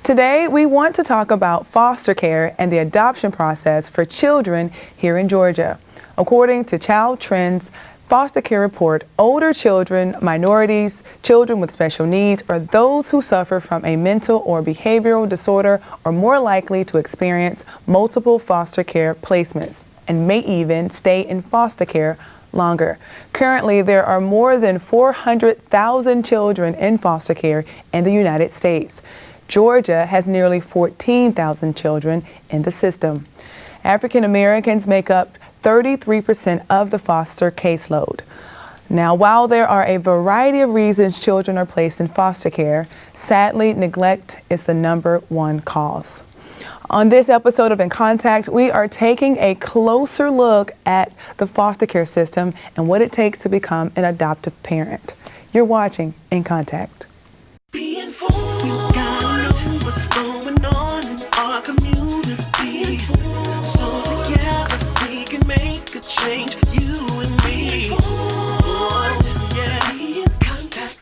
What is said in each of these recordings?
Today, we want to talk about foster care and the adoption process for children here in Georgia. According to Child Trends Foster Care Report, older children, minorities, children with special needs, or those who suffer from a mental or behavioral disorder are more likely to experience multiple foster care placements and may even stay in foster care longer. Currently, there are more than 400,000 children in foster care in the United States. Georgia has nearly 14,000 children in the system. African Americans make up 33% of the foster caseload. Now, while there are a variety of reasons children are placed in foster care, sadly, neglect is the #1 cause. On this episode of In Contact, we are taking a closer look at the foster care system and what it takes to become an adoptive parent. You're watching In Contact. Be informed. We gotta know what's going on in our community. So together we can make a change, you and me. Yeah. Be in contact.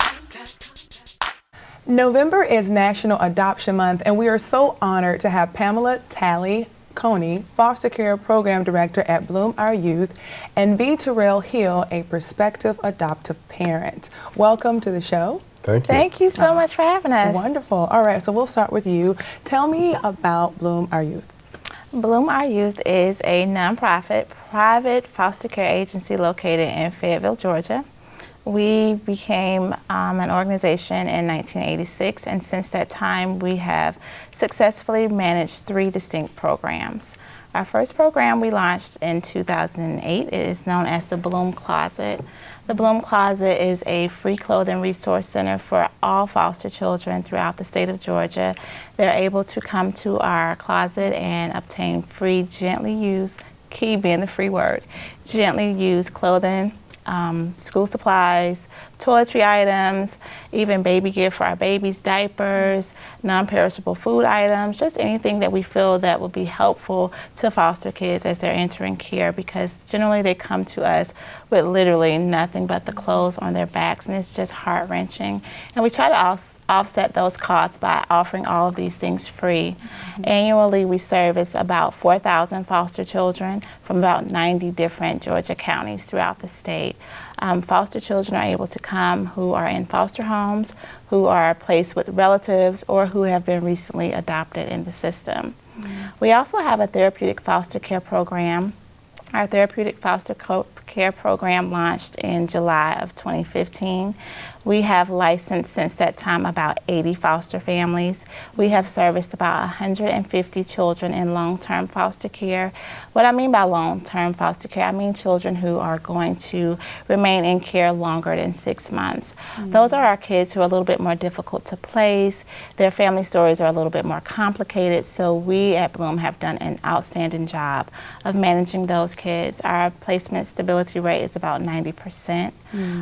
November is National Adoption Month, and we are so honored to have Pamela Talley Coney, Foster Care Program Director at Bloom Our Youth, and V. Terrell Hill, a prospective adoptive parent. Welcome to the show. Thank you. Thank you so much for having us. Wonderful. All right, so we'll start with you. Tell me about Bloom Our Youth. Bloom Our Youth is a nonprofit private foster care agency located in Fayetteville, Georgia. We became an organization in 1986, and since that time we have successfully managed 3 distinct programs. Our first program we launched in 2008. It is known as the Bloom Closet. The Bloom Closet is a free clothing resource center for all foster children throughout the state of Georgia. They're able to come to our closet and obtain free, gently used, key being the free word, gently used clothing, school supplies, toiletry items, even baby gear for our babies, diapers, non-perishable food items, just anything that we feel that will be helpful to foster kids as they're entering care, because generally they come to us with literally nothing but the clothes on their backs, and it's just heart-wrenching. And we try to offset those costs by offering all of these things free. Annually, we service about 4,000 foster children from about 90 different Georgia counties throughout the state. Foster children are able to come who are in foster homes, who are placed with relatives, or who have been recently adopted in the system. We also have a therapeutic foster care program. Our therapeutic foster care program launched in July of 2015. We have licensed since that time about 80 foster families. We have serviced about 150 children in long-term foster care. What I mean by long-term foster care, I mean children who are going to remain in care longer than 6 months. Those are our kids who are a little bit more difficult to place. Their family stories are a little bit more complicated, so we at Bloom have done an outstanding job of managing those kids. Our placement stability rate is about 90%.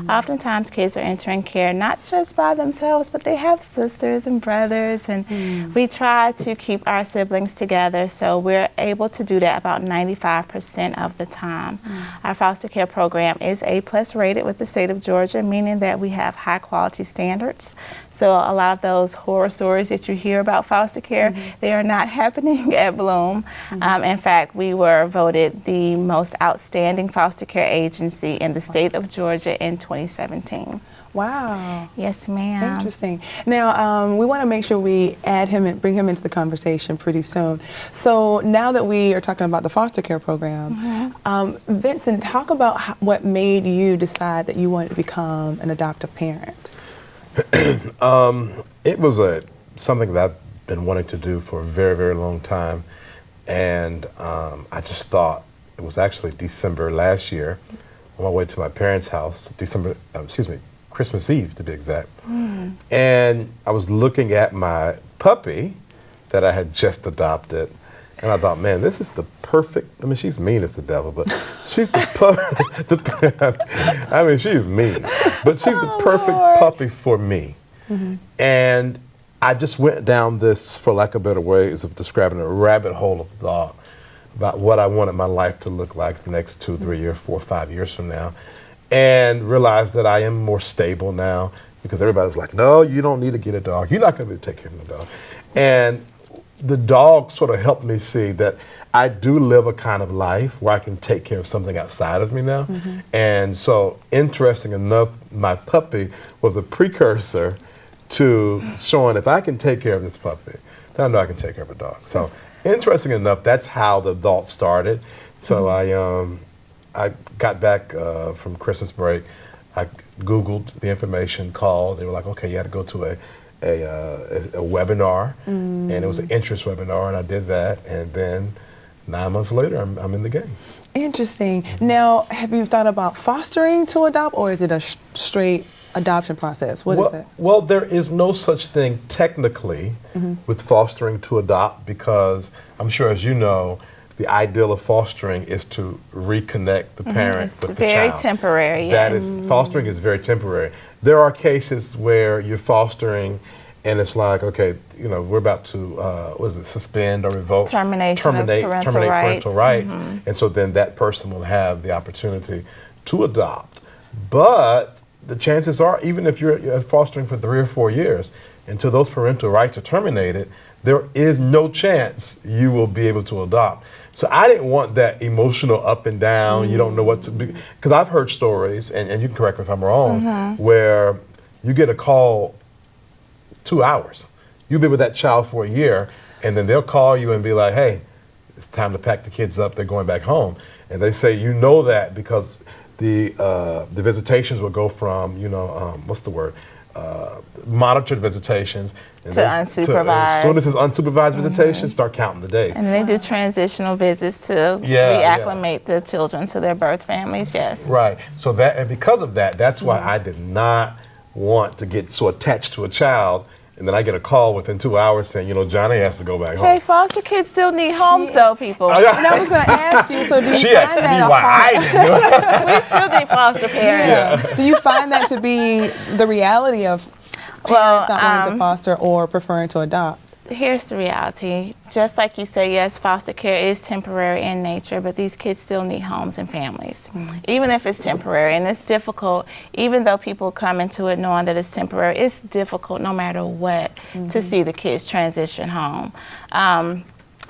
Oftentimes kids are entering care not just by themselves, but they have sisters and brothers, and we try to keep our siblings together, so we're able to do that about 95% of the time. Our foster care program is A+ rated with the state of Georgia, meaning that we have high quality standards. So a lot of those horror stories that you hear about foster care, they are not happening at Bloom. In fact, we were voted the most outstanding foster care agency in the state of Georgia in 2017. Wow. Yes, ma'am. Interesting. Now, we want to make sure we add him and bring him into the conversation pretty soon. So now that we are talking about the foster care program, Vincent, talk about what made you decide that you wanted to become an adoptive parent. It was something that I've been wanting to do for a very, very long time, and I just thought it was actually December last year on my way to my parents' house, Christmas Eve to be exact, and I was looking at my puppy that I had just adopted, and I thought, man, this is the perfect, I mean, she's mean as the devil, but she's the I mean, she's mean, but she's the perfect puppy for me. And I just went down this, for lack of better ways of describing it, a rabbit hole of thought about what I wanted my life to look like the next 2, 3 years, 4, 5 years from now, and realized that I am more stable now, because everybody was like, no, you don't need to get a dog. You're not going to be able to take care of the dog. And the dog sort of helped me see that I do live a kind of life where I can take care of something outside of me now. And so, interesting enough, my puppy was a precursor to showing if I can take care of this puppy, then I know I can take care of a dog. So, interesting enough, that's how the thought started. So I got back from Christmas break. I Googled the information, called. They were like, okay, you had to go to a webinar, and it was an interest webinar, and I did that, and then 9 months later, I'm in the game. Interesting. Now, have you thought about fostering to adopt, or is it a straight adoption process? What is it? Well, there is no such thing technically with fostering to adopt, because I'm sure, as you know, the ideal of fostering is to reconnect the parent It's with the child. very temporary. That Yes. is, fostering is very temporary. There are cases where you're fostering and it's like, okay, you know, we're about to, suspend or revoke? Terminate parental rights. And so then that person will have the opportunity to adopt. But the chances are, even if you're fostering for 3 or 4 years, until those parental rights are terminated, there is no chance you will be able to adopt. So I didn't want that emotional up and down, you don't know what to be, because I've heard stories, and you can correct me if I'm wrong, where you get a call 2 hours. You've been with that child for a year, and then they'll call you and be like, hey, it's time to pack the kids up, they're going back home. And they say, you know that because the visitations will go from, what's the word? Monitored visitations to unsupervised. As soon as it's unsupervised visitation, start counting the days. And they do transitional visits to reacclimate the children to their birth families, yes. Right. So that, and because of that, that's why I did not want to get so attached to a child, and then I get a call within 2 hours saying, Johnny has to go back home. Hey, foster kids still need homes though, people. And I was going to ask you, so do you She find asked me that why I didn't do it. We still need foster parents. Do you find that to be the reality of parents not wanting to foster or preferring to adopt? Here's the reality. Just like you say, yes, foster care is temporary in nature, but these kids still need homes and families, even if it's temporary. And it's difficult, even though people come into it knowing that it's temporary, it's difficult no matter what to see the kids transition home.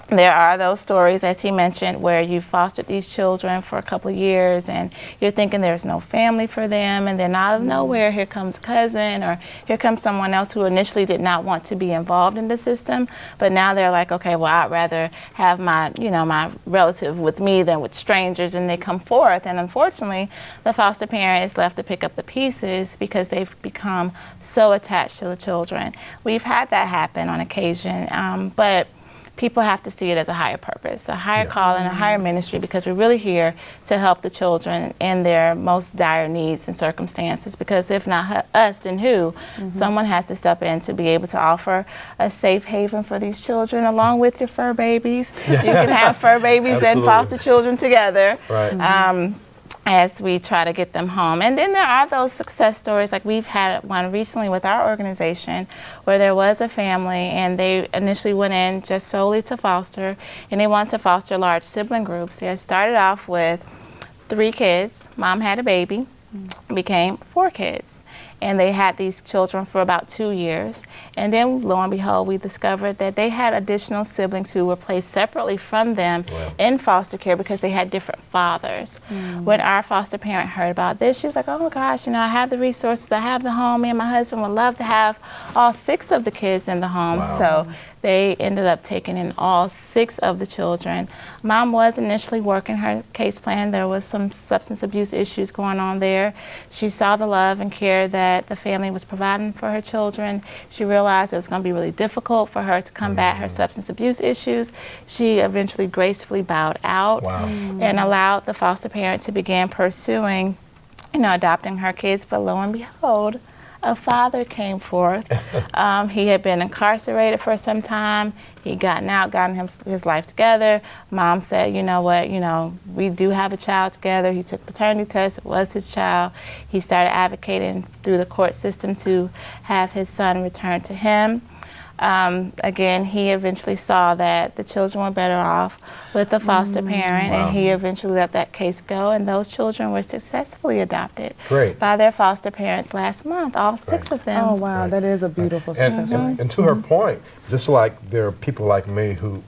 There are those stories, as he mentioned, where you fostered these children for a couple of years and you're thinking there's no family for them, and then out of nowhere, here comes a cousin or here comes someone else who initially did not want to be involved in the system, but now they're like, okay, well, I'd rather have my, my relative with me than with strangers, and they come forth. And unfortunately, the foster parent is left to pick up the pieces because they've become so attached to the children. We've had that happen on occasion, but people have to see it as a higher purpose, a higher call and a higher ministry, because we're really here to help the children in their most dire needs and circumstances, because if not us, then who? Someone has to step in to be able to offer a safe haven for these children along with your fur babies. You can have fur babies and foster children together. Right. As we try to get them home. And then there are those success stories, like we've had one recently with our organization where there was a family and they initially went in just solely to foster, and they wanted to foster large sibling groups. They had started off with 3 kids, mom had a baby, became 4 kids. And they had these children for about 2 years. And then, lo and behold, we discovered that they had additional siblings who were placed separately from them in foster care because they had different fathers. When our foster parent heard about this, she was like, oh my gosh, I have the resources, I have the home, me and my husband would love to have all 6 of the kids in the home. So they ended up taking in all 6 of the children. Mom was initially working her case plan. There was some substance abuse issues going on there. She saw the love and care that the family was providing for her children. She realized it was going to be really difficult for her to combat her substance abuse issues. She eventually gracefully bowed out and allowed the foster parent to begin pursuing, adopting her kids. But lo and behold, a father came forth. He had been incarcerated for some time. He'd gotten out, gotten his life together. Mom said, you know what, we do have a child together. He took paternity test, it was his child. He started advocating through the court system to have his son returned to him. Again, he eventually saw that the children were better off with a foster parent, Wow. and he eventually let that case go, and those children were successfully adopted Great. by their foster parents last month, all 6 of them. Oh, wow, Right. that is a beautiful success story. And to her point, just like there are people like me who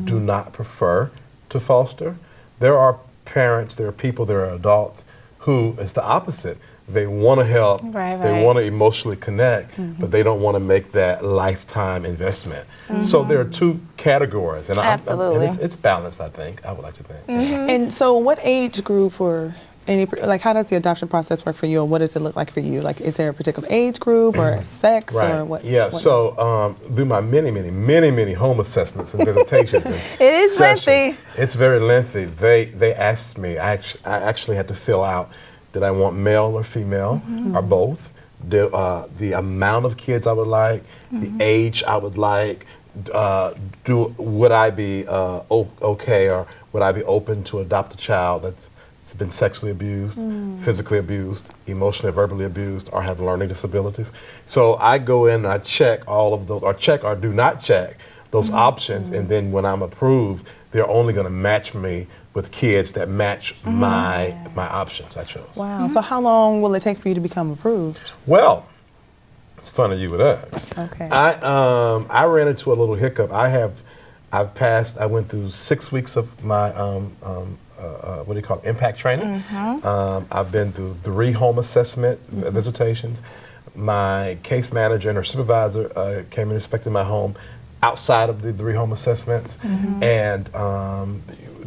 do not prefer to foster, there are parents, there are people, there are adults who it's the opposite. They want to help, Right, they right. want to emotionally connect, but they don't want to make that lifetime investment. So there are two categories, and Absolutely. and it's balanced, I think. I would like to think. And so what age group or like how does the adoption process work for you, or what does it look like for you? Like, is there a particular age group or sex or what? Yeah. So through my many home assessments and visitations, and It is sessions, lengthy. It's very lengthy. They asked me. I actually had to fill out: did I want male or female, or both? The amount of kids I would like, the age I would like. Would I be okay, or would I be open to adopt a child that's been sexually abused, physically abused, emotionally, verbally abused, or have learning disabilities? So I go in and I check all of those, or check or do not check those options, and then when I'm approved, they're only going to match me with kids that match my options I chose. Wow. So how long will it take for you to become approved? Well, it's funny you would ask. Okay. I ran into a little hiccup. I went through 6 weeks of my what do you call it, impact training. I've been through 3 home assessment visitations. My case manager and her supervisor came and inspected my home outside of the 3 home assessments. And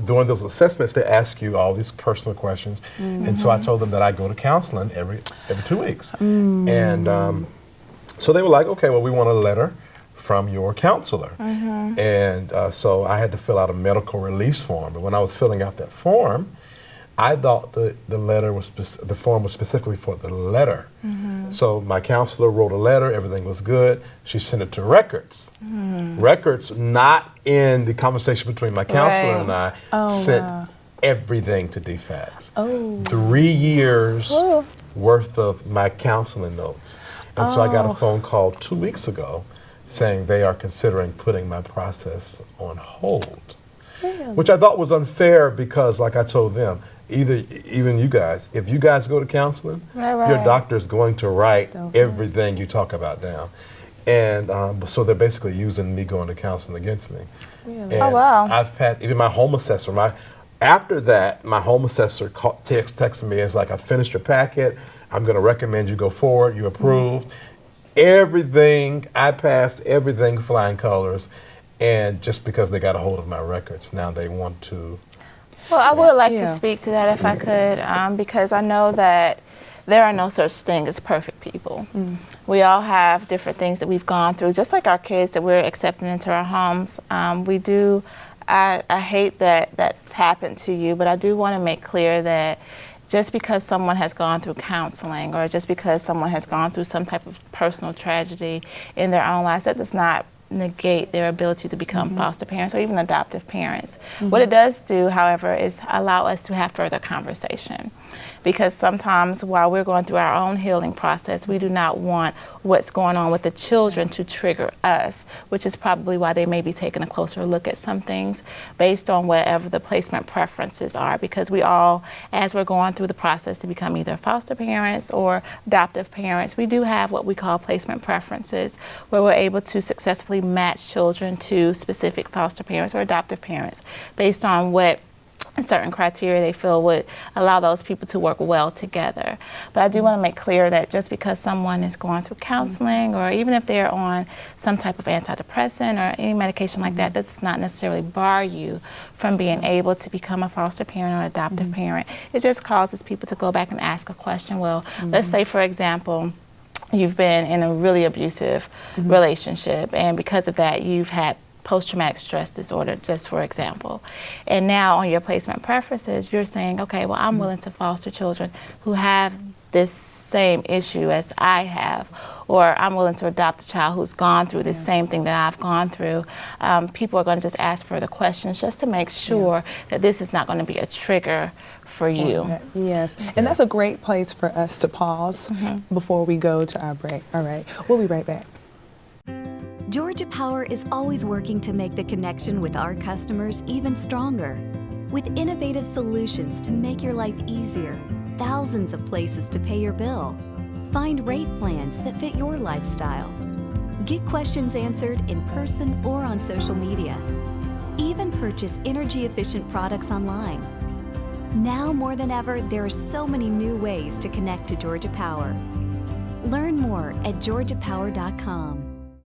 during those assessments, they ask you all these personal questions. And so I told them that I go to counseling every 2 weeks. And so they were like, okay, well, we want a letter from your counselor. And so I had to fill out a medical release form. But when I was filling out that form, I thought the form was specifically for the letter. So my counselor wrote a letter, everything was good. She sent it to records. Records not in the conversation between my counselor and I, sent everything to DFACS. 3 years worth of my counseling notes. And so I got a phone call 2 weeks ago saying they are considering putting my process on hold. Really? Which I thought was unfair because, like I told them, even you guys, if you guys go to counseling, your doctor is going to write everything you talk about down. And so they're basically using me going to counseling against me. Really? And Oh, wow. I've passed, even my home assessor, after that, my home assessor texted me, it's like, I finished your packet, I'm going to recommend you go forward, you approved. Everything, I passed everything flying colors, and just because they got a hold of my records, now they want to. Well, I would like Yeah. to speak to that if I could, because I know that there are no such thing as perfect people. We all have different things that we've gone through, just like our kids that we're accepting into our homes. I hate that that's happened to you, but I do want to make clear that just because someone has gone through counseling, or just because someone has gone through some type of personal tragedy in their own lives, that does not negate their ability to become foster parents or even adoptive parents. What it does do, however, is allow us to have further conversation. Because sometimes while we're going through our own healing process, we do not want what's going on with the children to trigger us, which is probably why they may be taking a closer look at some things based on whatever the placement preferences are. Because we all, as we're going through the process to become either foster parents or adoptive parents, we do have what we call placement preferences, where we're able to successfully match children to specific foster parents or adoptive parents based on what certain criteria they feel would allow those people to work well together. But I do want to make clear that just because someone is going through counseling, or even if they're on some type of antidepressant or any medication like that, does not necessarily bar you from being able to become a foster parent or adoptive parent. It just causes people to go back and ask a question. Well, let's say, for example, you've been in a really abusive relationship, and because of that, you've had post-traumatic stress disorder, just for example. And now on your placement preferences, you're saying, okay, well, I'm willing to foster children who have this same issue as I have, or I'm willing to adopt a child who's gone through the same thing that I've gone through. People are going to just ask further questions just to make sure that this is not going to be a trigger for you. Yes, and that's a great place for us to pause before we go to our break. All right, we'll be right back. Georgia Power is always working to make the connection with our customers even stronger. With innovative solutions to make your life easier, thousands of places to pay your bill. Find rate plans that fit your lifestyle. Get questions answered in person or on social media. Even purchase energy-efficient products online. Now more than ever, there are so many new ways to connect to Georgia Power. Learn more at georgiapower.com.